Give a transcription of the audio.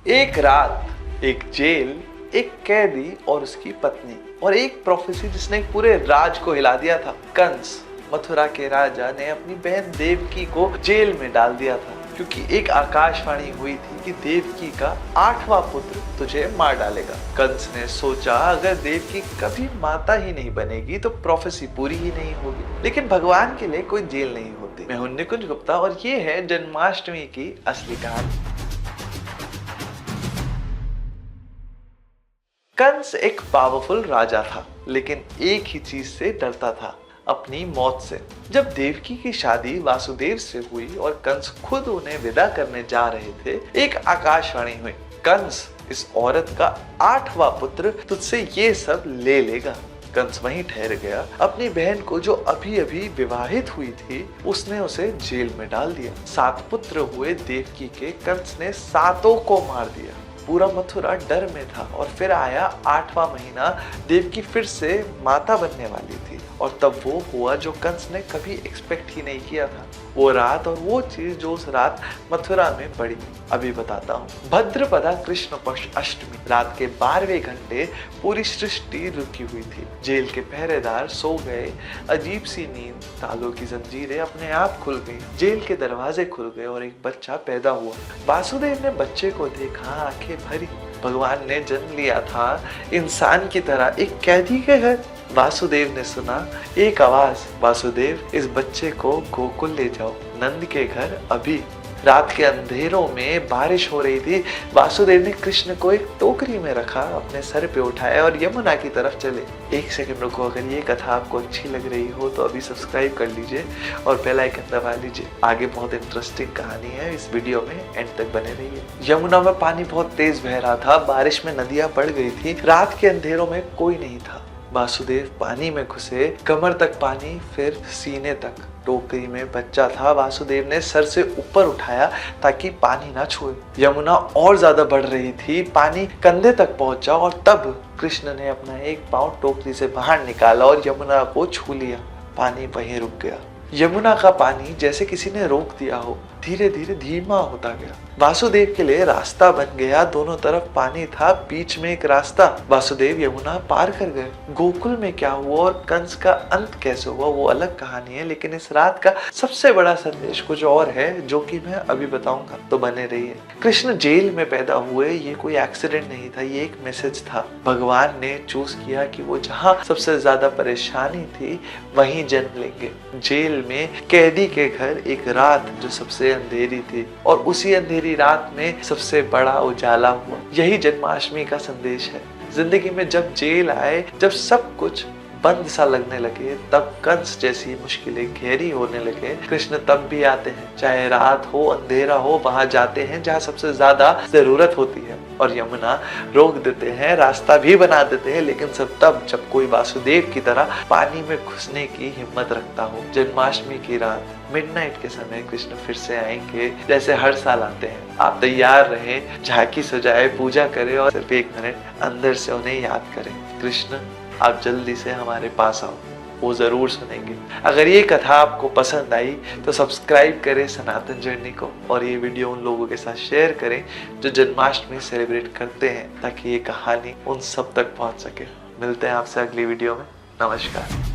एक रात, एक जेल, एक कैदी और उसकी पत्नी और एक प्रोफेसी जिसने पूरे राज को हिला दिया था। कंस, मथुरा के राजा, ने अपनी बहन देवकी को जेल में डाल दिया था क्योंकि एक आकाशवाणी हुई थी कि देवकी का 8वां पुत्र तुझे मार डालेगा। कंस ने सोचा अगर देवकी कभी माता ही नहीं बनेगी तो प्रोफेसी पूरी ही नहीं होगी। लेकिन भगवान के लिए कोई जेल नहीं होती। मैं हूं निकुंज गुप्ता और ये है जन्माष्टमी की असली कहानी। कंस एक पावरफुल राजा था, लेकिन एक ही चीज से डरता था, अपनी मौत से। जब देवकी की शादी वासुदेव से हुई और कंस खुद उन्हें विदा करने जा रहे थे, एक आकाशवाणी हुई, कंस, इस औरत का 8वां पुत्र तुझसे ये सब ले लेगा। कंस वहीं ठहर गया। अपनी बहन को जो अभी अभी विवाहित हुई थी, उसने उसे जेल में डाल दिया। 7 पुत्र हुए देवकी के, कंस ने 7 को मार दिया। पूरा मथुरा डर में था और फिर आया 8वां महीना। देवकी फिर से माता बनने वाली थी और तब वो हुआ जो कंस ने कभी एक्सपेक्ट ही नहीं किया था। वो रात और वो चीज जो उस रात मथुरा में पड़ी, अभी बताता हूँ। भद्रपदा कृष्ण पक्ष अष्टमी, रात के 12वें घंटे पूरी सृष्टि रुकी हुई थी। जेल के पहरेदार सो गए। अजीब सी नींद, तालों की जंजीरें अपने आप खुल गई, जेल के दरवाजे खुल गए और एक बच्चा पैदा हुआ। वासुदेव ने बच्चे को देखा, आंखें भरी। भगवान ने जन्म लिया था इंसान की तरह एक कैदी के घर। वासुदेव ने सुना एक आवाज, वासुदेव, इस बच्चे को गोकुल ले जाओ, नंद के घर अभी। रात के अंधेरों में बारिश हो रही थी। वासुदेव ने कृष्ण को एक टोकरी में रखा, अपने सर पे उठाया और यमुना की तरफ चले। एक सेकंड रुको, अगर ये कथा आपको अच्छी लग रही हो तो अभी सब्सक्राइब कर लीजिए और बेल आइकन दबा लीजिए। आगे बहुत इंटरेस्टिंग कहानी है, इस वीडियो में एंड तक बने रहिए। यमुना में पानी बहुत तेज बह रहा था, बारिश में नदियां बढ़ गई थी। रात के अंधेरों में कोई नहीं था। वासुदेव पानी में घुसे, कमर तक पानी, फिर सीने तक। टोकरी में बच्चा था। वासुदेव ने सर से ऊपर उठाया ताकि पानी ना छुए। यमुना और ज्यादा बढ़ रही थी, पानी कंधे तक पहुंचा और तब कृष्ण ने अपना एक पांव टोकरी से बाहर निकाला और यमुना को छू लिया। पानी वहीं रुक गया। यमुना का पानी जैसे किसी ने रोक दिया हो, धीरे धीरे धीमा होता गया। वासुदेव के लिए रास्ता बन गया। दोनों तरफ पानी था, बीच में एक रास्ता। वासुदेव यमुना पार कर गए। गोकुल में क्या हुआ और कंस का अंत कैसे हुआ वो अलग कहानी है, लेकिन इस रात का सबसे बड़ा संदेश कुछ और है जो कि मैं अभी बताऊंगा, तो बने रहिए। कृष्ण जेल में पैदा हुए, ये कोई एक्सीडेंट नहीं था, ये एक मैसेज था। भगवान ने चूज किया कि वो जहाँ सबसे ज्यादा परेशानी थी वहीं जन्म लेंगे। जेल में कैदी के घर एक रात जो सबसे अंधेरी थी और उसी अंधेरी रात में सबसे बड़ा उजाला हुआ। यही जन्माष्टमी का संदेश है। जिंदगी में जब जेल आए, जब सब कुछ बंद सा लगने लगे, तब कंस जैसी मुश्किलें गहरी होने लगे, कृष्ण तब भी आते हैं। चाहे रात हो, अंधेरा हो, वहां जाते हैं जहां सबसे ज्यादा जरूरत होती है और यमुना रोक देते हैं, रास्ता भी बना देते हैं, लेकिन सब तब जब कोई वासुदेव की तरह पानी में घुसने की हिम्मत रखता हो। जन्माष्टमी की रात मिडनाइट के समय कृष्ण फिर से आएंगे, जैसे हर साल आते हैं। आप तैयार रहें, झांकी सजाए, पूजा करें और सिर्फ 1 मिनट अंदर से उन्हें याद करें, कृष्ण आप जल्दी से हमारे पास आओ, वो जरूर सुनेंगे। अगर ये कथा आपको पसंद आई तो सब्सक्राइब करें सनातन जर्नी को और ये वीडियो उन लोगों के साथ शेयर करें जो जन्माष्टमी सेलिब्रेट करते हैं, ताकि ये कहानी उन सब तक पहुंच सके। मिलते हैं आपसे अगली वीडियो में। नमस्कार।